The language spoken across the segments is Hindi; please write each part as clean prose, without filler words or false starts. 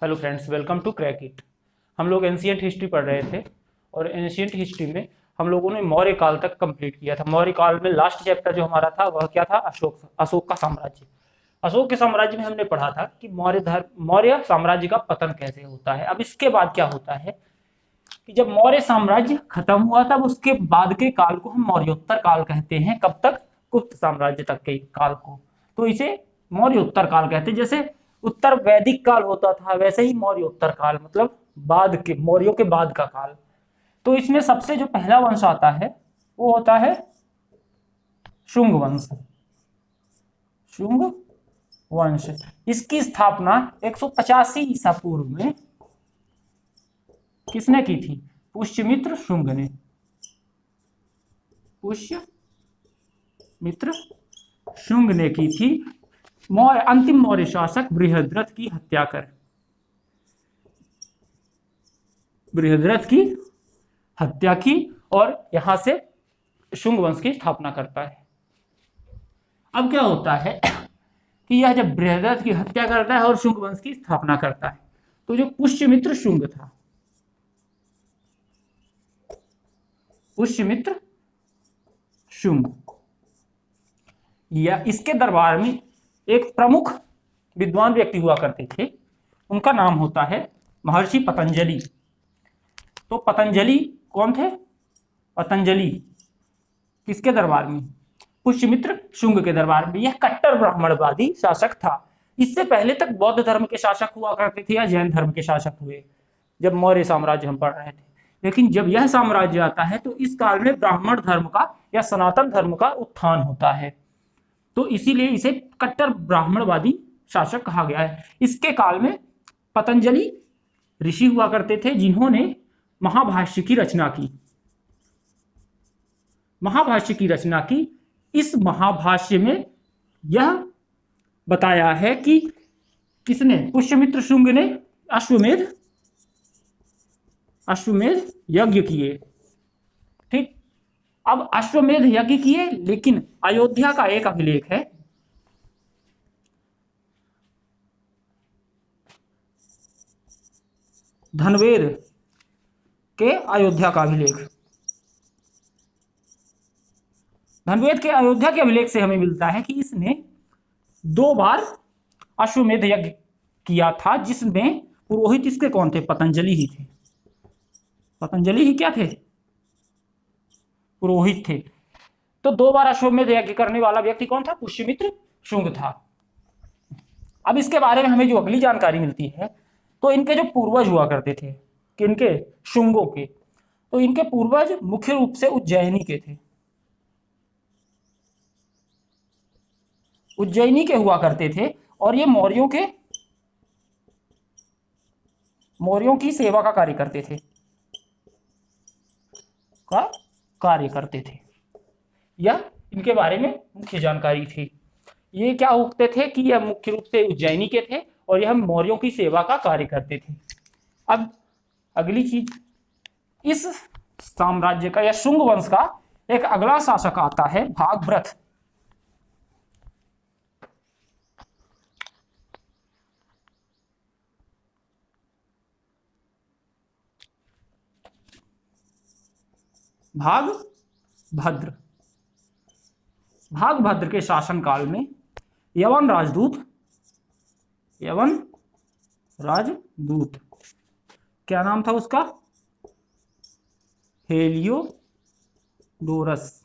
Hello friends, welcome to crack it. हम लोग एंशियंट हिस्ट्री पढ़ रहे थे और एंशियंट हिस्ट्री में हम लोगों ने मौर्य काल तक कंप्लीट किया था। मौर्य काल में लास्ट चैप्टर जो हमारा था वह क्या था? अशोक का साम्राज्य। अशोक के साम्राज्य में हमने पढ़ा था कि मौर्य साम्राज्य का पतन कैसे होता है। अब इसके बाद क्या होता है कि जब मौर्य साम्राज्य खत्म हुआ तब उसके बाद के काल को हम मौर्योत्तर काल कहते हैं। कब तक? गुप्त साम्राज्य तक के काल को। तो इसे मौर्योत्तर काल कहते हैं। जैसे उत्तर वैदिक काल होता था वैसे ही मौर्योत्तर काल मतलब बाद के, मौर्यों के बाद का काल। तो इसमें सबसे जो पहला वंश आता है वो होता है शुंग वंश। शुंग वंश, इसकी स्थापना 185 ईसा पूर्व में किसने की थी? पुष्यमित्र शुंग ने। पुष्यमित्र शुंग ने की थी। अंतिम मौर्य शासक बृहद्रथ की हत्या कर बृहद्रथ की हत्या की और यहां से शुंग वंश की स्थापना करता है। अब क्या होता है कि यह जब बृहद्रथ की हत्या करता है और शुंग वंश की स्थापना करता है तो जो पुष्यमित्र शुंग था, पुष्यमित्र शुंग, या इसके दरबार में एक प्रमुख विद्वान व्यक्ति हुआ करते थे। उनका नाम होता है महर्षि पतंजलि। तो पतंजलि कौन थे? पतंजलि किसके दरबार में? पुष्यमित्र शुंग के दरबार में। यह कट्टर ब्राह्मणवादी शासक था। इससे पहले तक बौद्ध धर्म के शासक हुआ करते थे या जैन धर्म के शासक हुए जब मौर्य साम्राज्य हम पढ़ रहे थे। लेकिन जब यह साम्राज्य आता है तो इस काल में ब्राह्मण धर्म का या सनातन धर्म का उत्थान होता है। तो इसीलिए इसे कट्टर ब्राह्मणवादी शासक कहा गया है। इसके काल में पतंजलि ऋषि हुआ करते थे जिन्होंने महाभाष्य की रचना की। महाभाष्य की रचना की। इस महाभाष्य में यह बताया है कि किसने? पुष्यमित्र शुंग ने अश्वमेध यज्ञ किए। ठीक, अब अश्वमेध यज्ञ किए, लेकिन अयोध्या का एक अभिलेख है, धनवेर के अयोध्या का अभिलेख। धनवेद के अयोध्या के अभिलेख से हमें मिलता है कि इसने 2 बार अश्वमेध यज्ञ किया था, जिसमें पुरोहित इसके कौन थे? पतंजलि ही थे। पतंजलि ही क्या थे? पुरोहित थे। तो 2 बार अश्वमेध यज्ञ करने वाला व्यक्ति कौन था? पुष्यमित्र शुंग था। अब इसके बारे में हमें जो अगली जानकारी मिलती है तो इनके जो पूर्वज हुआ करते थे, किनके? शुंगों के। तो इनके पूर्वज मुख्य रूप से उज्जैनी के थे। उज्जैनी के हुआ करते थे और ये मौर्यों की सेवा का कार्य करते थे। यह इनके बारे में मुख्य जानकारी थी। ये क्या होते थे कि यह मुख्य रूप से उज्जैनी के थे और यह मौर्यों की सेवा का कार्य करते थे। अब अगली चीज, इस साम्राज्य का या शुंग वंश का एक अगला शासक आता है भागभ्रथ। भागभद्र के शासनकाल में यवन राजदूत, क्या नाम था उसका? हेलियोडोरस।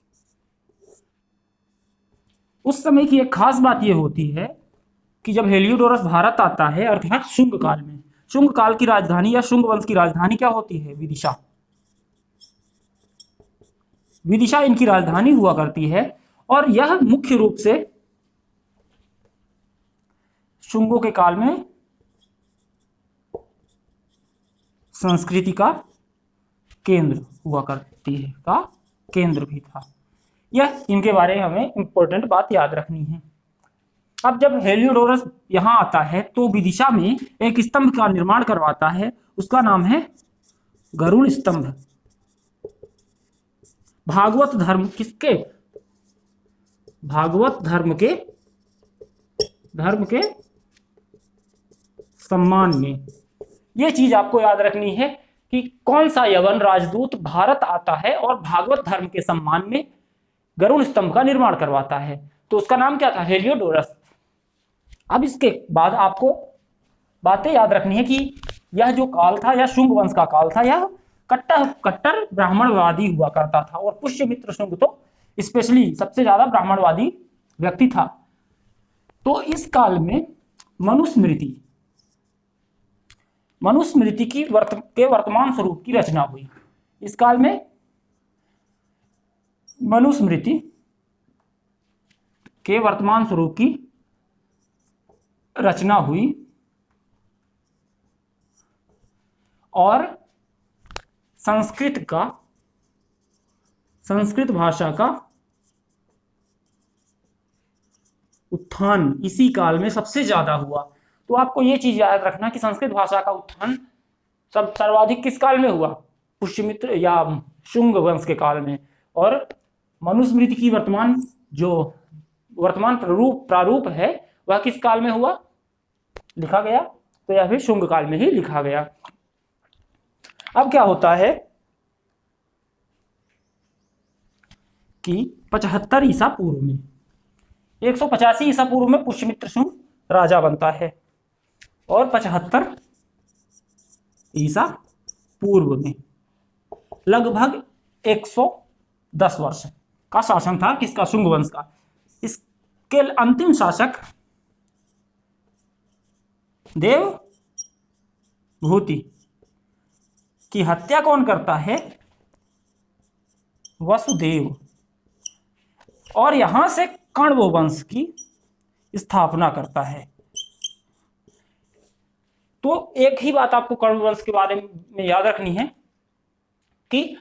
उस समय की एक खास बात यह होती है कि जब हेलियोडोरस भारत आता है, अर्थात शुंग काल में, शुंग काल की राजधानी या शुंग वंश की राजधानी क्या होती है? विदिशा। विदिशा इनकी राजधानी हुआ करती है और यह मुख्य रूप से शुंगों के काल में संस्कृति का केंद्र हुआ करती है, का केंद्र भी था। यह इनके बारे में हमें इंपॉर्टेंट बात याद रखनी है। अब जब हेलियोडोरस यहां आता है तो विदिशा में एक स्तंभ का निर्माण करवाता है, उसका नाम है गरुड़ स्तंभ। भागवत धर्म किसके? भागवत धर्म के सम्मान में ये चीज आपको याद रखनी है कि कौन सा यवन राजदूत भारत आता है और भागवत धर्म के सम्मान में गरुड़ स्तंभ का निर्माण करवाता है, तो उसका नाम क्या था? हेलियोडोरस। अब इसके बाद आपको बातें याद रखनी है कि यह जो काल था, यह शुंग वंश का काल था, यह कट्टर ब्राह्मणवादी हुआ करता था और पुष्यमित्र शुंग तो स्पेशली सबसे ज्यादा ब्राह्मणवादी व्यक्ति था। तो इस काल में मनुस्मृति की वर्तमान स्वरूप की रचना हुई। इस काल में मनुस्मृति के वर्तमान स्वरूप की रचना हुई और संस्कृत भाषा का उत्थान इसी काल में सबसे ज्यादा हुआ। तो आपको ये चीज याद रखना कि संस्कृत भाषा का उत्थान सर्वाधिक किस काल में हुआ? पुष्यमित्र या शुंग वंश के काल में। और मनुस्मृति की वर्तमान प्रारूप है वह किस काल में हुआ, लिखा गया? तो यह भी शुंग काल में ही लिखा गया। अब क्या होता है कि 75 ईसा पूर्व में, 185 ईसा पूर्व में पुष्यमित्र शुंग राजा बनता है और 75 ईसा पूर्व में लगभग 110 वर्ष का शासन था किसका? शुंग वंश का। इसके अंतिम शासक देवभूति की हत्या कौन करता है? वसुदेव। और यहां से कण्व वंश की स्थापना करता है। तो एक ही बात आपको कण्व वंश के बारे में याद रखनी है कि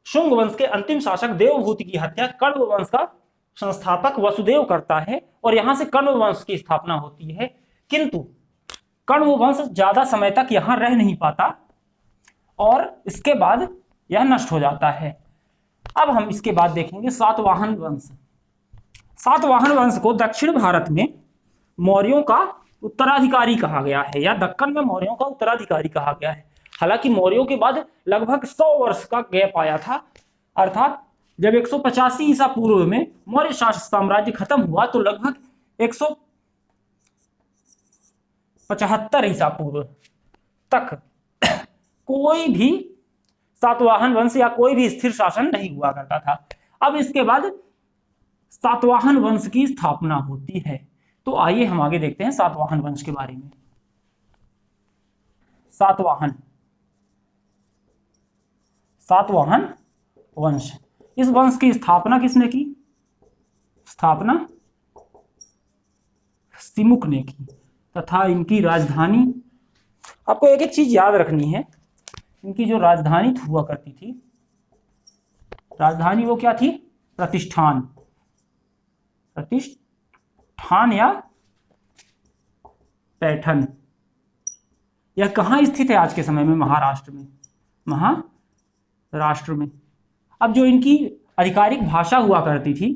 शुंग वंश के अंतिम शासक देवभूति की हत्या कण्व वंश का संस्थापक वसुदेव करता है और यहां से कण्व वंश की स्थापना होती है। किंतु कण्व वंश ज्यादा समय तक यहां रह नहीं पाता और इसके बाद यह नष्ट हो जाता है। अब हम इसके बाद देखेंगे सातवाहन वंश। सातवाहन वंश को दक्षिण भारत में मौर्यों का उत्तराधिकारी कहा गया है या दक्कन में मौर्यों का उत्तराधिकारी कहा गया है। हालांकि मौर्यों के बाद लगभग 100 वर्ष का गैप आया था, अर्थात जब 185 ईसा पूर्व में मौर्य शासक साम्राज्य खत्म हुआ तो लगभग 175 ईसा पूर्व तक कोई भी सातवाहन वंश या कोई भी स्थिर शासन नहीं हुआ करता था। अब इसके बाद सातवाहन वंश की स्थापना होती है। तो आइए हम आगे देखते हैं सातवाहन वंश के बारे में। सातवाहन वंश, इस वंश की स्थापना किसने की? स्थापना सिमुक ने की तथा इनकी राजधानी, आपको एक एक चीज याद रखनी है, इनकी जो राजधानी हुआ करती थी, राजधानी वो क्या थी? प्रतिष्ठान या पैठन। यह कहाँ स्थित है आज के समय में? महाराष्ट्र में। अब जो इनकी आधिकारिक भाषा हुआ करती थी,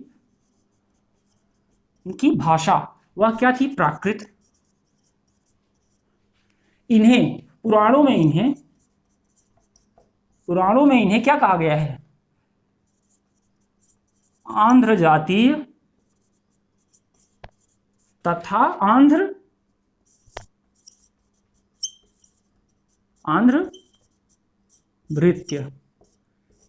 इनकी भाषा वह क्या थी? प्राकृत। इन्हें पुराणों में इन्हें क्या कहा गया है? आंध्र जातीय तथा आंध्र भृत्य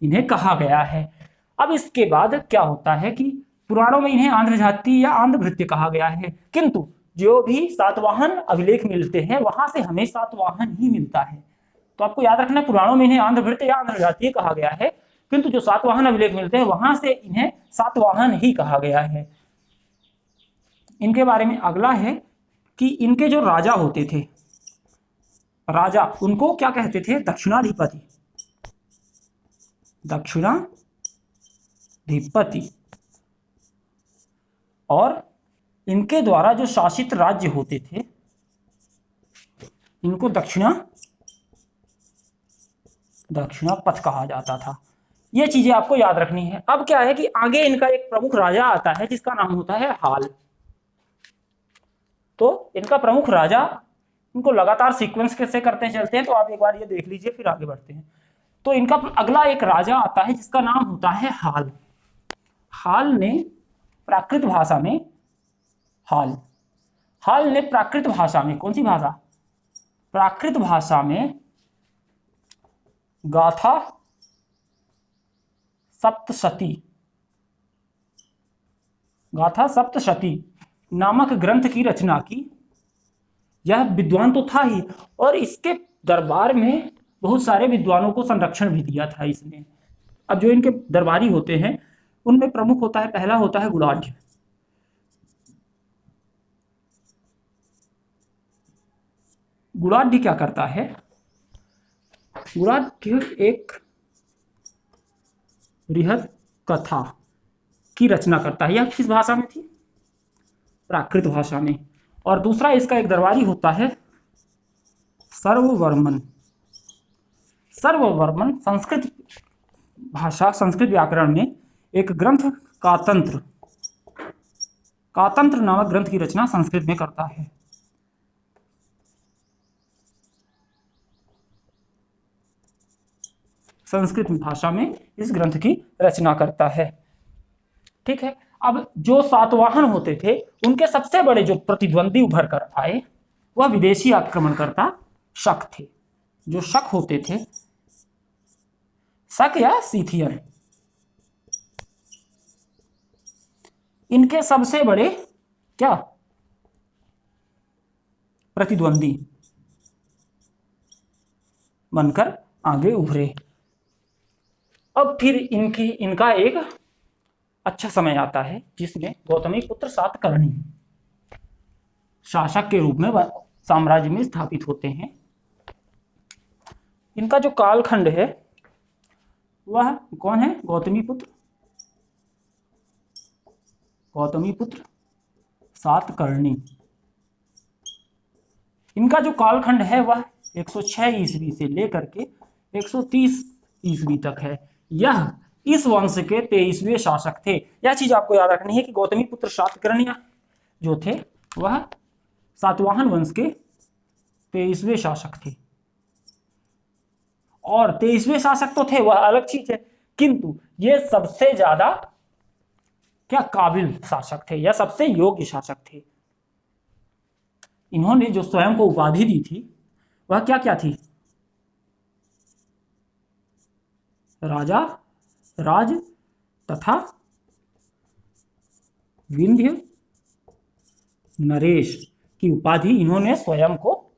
इन्हें कहा गया है। अब इसके बाद क्या होता है कि पुराणों में इन्हें आंध्र जाति या आंध्र भृत्य कहा गया है, किंतु जो भी सातवाहन अभिलेख मिलते हैं वहां से हमें सातवाहन ही मिलता है। तो आपको याद रखना, पुराणों में इन्हें आंध्र भृत्य या आंध्र जातीय कहा गया है, किंतु जो सातवाहन अभिलेख मिलते हैं वहां से इन्हें सातवाहन ही कहा गया है। इनके बारे में अगला है कि इनके जो राजा होते थे, राजा, उनको क्या कहते थे? दक्षिणाधिपति। और इनके द्वारा जो शासित राज्य होते थे इनको दक्षिणापथ कहा जाता था। ये चीजें आपको याद रखनी है। अब क्या है कि आगे इनका एक प्रमुख राजा आता है जिसका नाम होता है हाल। तो इनका प्रमुख राजा इनको लगातार सीक्वेंस कैसे करते चलते हैं, तो आप एक बार ये देख लीजिए, फिर आगे बढ़ते हैं। तो इनका अगला एक राजा आता है जिसका नाम होता है हाल। हाल ने प्राकृत भाषा में हाल ने प्राकृत भाषा में, कौन सी भाषा, प्राकृत भाषा में गाथा सप्तशती नामक ग्रंथ की रचना की। यह विद्वान तो था ही, और इसके दरबार में बहुत सारे विद्वानों को संरक्षण भी दिया था इसने। अब जो इनके दरबारी होते हैं उनमें प्रमुख होता है, पहला होता है गुणाढ्य। गुणाढ्य क्या करता है, गुणाढ्य एक बृहद कथा की रचना करता है। यह किस भाषा में थी, प्राकृत भाषा में। और दूसरा इसका एक दरबारी होता है सर्ववर्मन। सर्ववर्मन संस्कृत भाषा, संस्कृत व्याकरण में एक ग्रंथ कातंत्र नामक ग्रंथ की रचना संस्कृत में करता है। संस्कृत भाषा में इस ग्रंथ की रचना करता है। ठीक है। अब जो सातवाहन होते थे उनके सबसे बड़े जो प्रतिद्वंदी उभर कर आए वह विदेशी आक्रमणकर्ता शक थे। जो शक होते थे, शक या सीथियन, इनके सबसे बड़े क्या प्रतिद्वंदी बनकर आगे उभरे। अब फिर इनका एक अच्छा समय आता है जिसमें गौतमीपुत्र सातकर्णी शासक के रूप में साम्राज्य में स्थापित होते हैं। इनका जो कालखंड है वह कौन है, गौतमीपुत्र सातकर्णी। इनका जो कालखंड है वह 106 ईस्वी से लेकर के 130 ईस्वी तक है। यह इस वंश के 23वें शासक थे। यह चीज आपको याद रखनी है कि गौतमीपुत्र सातकर्णी जो थे वह सातवाहन वंश के 23वें शासक थे। और 23वें शासक तो थे, वह अलग चीज है, किंतु ये सबसे ज्यादा क्या काबिल शासक थे या सबसे योग्य शासक थे। इन्होंने जो स्वयं को उपाधि दी थी वह क्या क्या थी, राजा, राज तथा विंध्य नरेश की उपाधि इन्होंने स्वयं को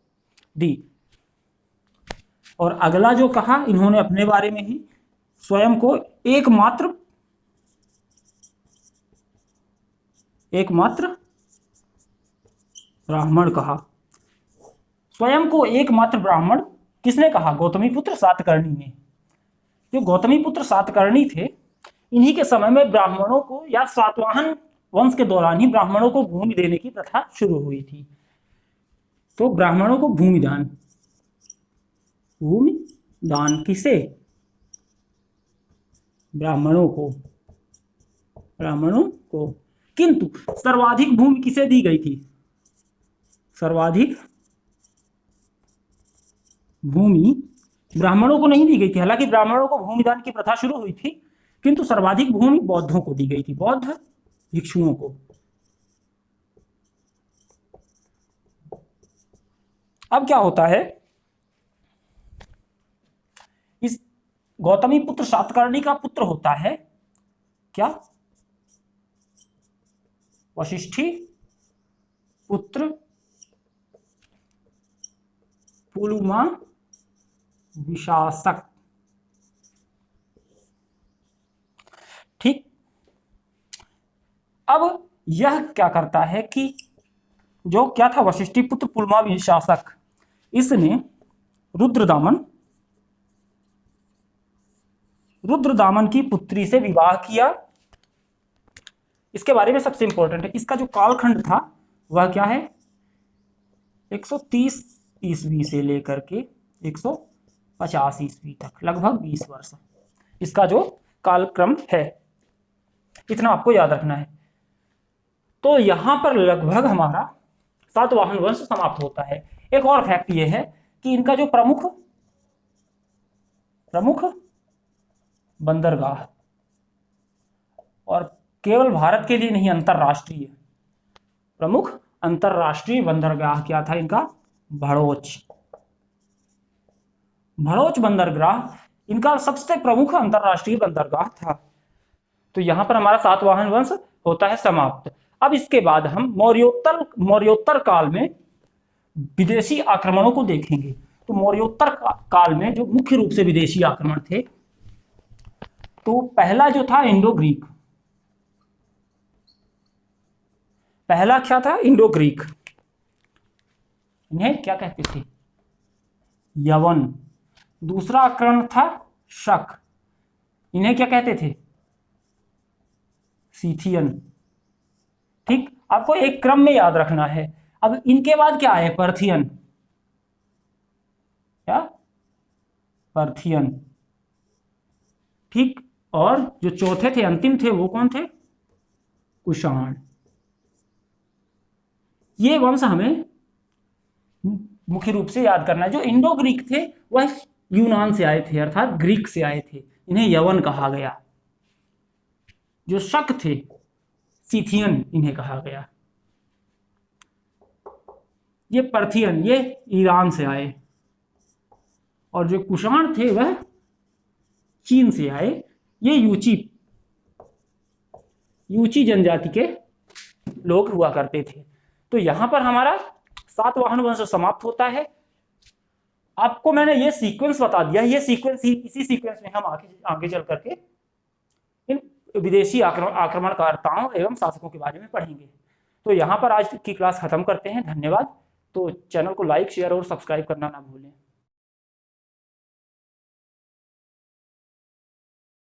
दी। और अगला जो कहा इन्होंने अपने बारे में ही, स्वयं को एकमात्र ब्राह्मण कहा। स्वयं को एकमात्र ब्राह्मण किसने कहा, गौतमीपुत्र सातकर्णी ने। जो गौतमीपुत्र सातकर्णी थे, इन्हीं के समय में ब्राह्मणों को या सातवाहन वंश के दौरान ही ब्राह्मणों को भूमि देने की प्रथा शुरू हुई थी। तो ब्राह्मणों को भूमिदान किसे, ब्राह्मणों को। किंतु सर्वाधिक भूमि किसे दी गई थी, सर्वाधिक भूमि ब्राह्मणों को नहीं दी गई थी। हालांकि ब्राह्मणों को भूमिदान की प्रथा शुरू हुई थी, किंतु सर्वाधिक भूमि बौद्धों को दी गई थी, बौद्ध भिक्षुओं को। अब क्या होता है, इस गौतमीपुत्र सातकर्णी का पुत्र होता है क्या, वशिष्ठी पुत्र पुलुमा विशासक। ठीक। अब यह क्या करता है कि जो क्या था, वशिष्ठी पुत्र पुलुमा विशासक, इसने रुद्रदामन की पुत्री से विवाह किया। इसके बारे में सबसे इंपॉर्टेंट है, इसका जो कालखंड था वह क्या है, 130 ईस्वी से लेकर के 150 ईस्वी तक, लगभग 20 वर्ष इसका जो कालक्रम है। इतना आपको याद रखना है। तो यहां पर लगभग हमारा सातवाहन वंश समाप्त होता है। एक और फैक्ट ये है कि इनका जो प्रमुख बंदरगाह, और केवल भारत के लिए नहीं, अंतरराष्ट्रीय प्रमुख अंतरराष्ट्रीय बंदरगाह क्या था इनका? भड़ोच बंदरगाह इनका सबसे प्रमुख अंतरराष्ट्रीय बंदरगाह था। तो यहां पर हमारा सातवाहन वंश होता है समाप्त। अब इसके बाद हम मौर्योत्तर काल में विदेशी आक्रमणों को देखेंगे। तो मौर्योत्तर काल में जो मुख्य रूप से विदेशी आक्रमण थे, तो पहला जो था इंडो ग्रीक। पहला क्या था? Indo Greek. इन्हें क्या कहते थे? यवन। दूसरा आक्रमण था शक। इन्हें क्या कहते थे? सीथियन। ठीक, आपको एक क्रम में याद रखना है। अब इनके बाद क्या है? पर्थियन। क्या? पर्थियन। ठीक, और जो चौथे थे, अंतिम थे, वो कौन थे? कुषाण। ये वंश हमें मुख्य रूप से याद करना है। जो इंडो ग्रीक थे वह यूनान से आए थे, अर्थात ग्रीक से आए थे, इन्हें यवन कहा गया। जो शक थे, सीथियन इन्हें कहा गया। ये पर्थियन, ये ईरान से आए, और जो कुषाण थे वह चीन से आए। ये यूची जनजाति के लोग हुआ करते थे। तो यहां पर हमारा सातवाहन वंश समाप्त होता है। आपको मैंने ये सीक्वेंस बता दिया। ये सीक्वेंस इसी सीक्वेंस में हम आगे चल करके इन विदेशी आक्रमणकर्ताओं एवं शासकों के बारे में पढ़ेंगे। तो यहां पर आज की क्लास खत्म करते हैं। धन्यवाद। तो चैनल को लाइक, शेयर और सब्सक्राइब करना ना भूलें।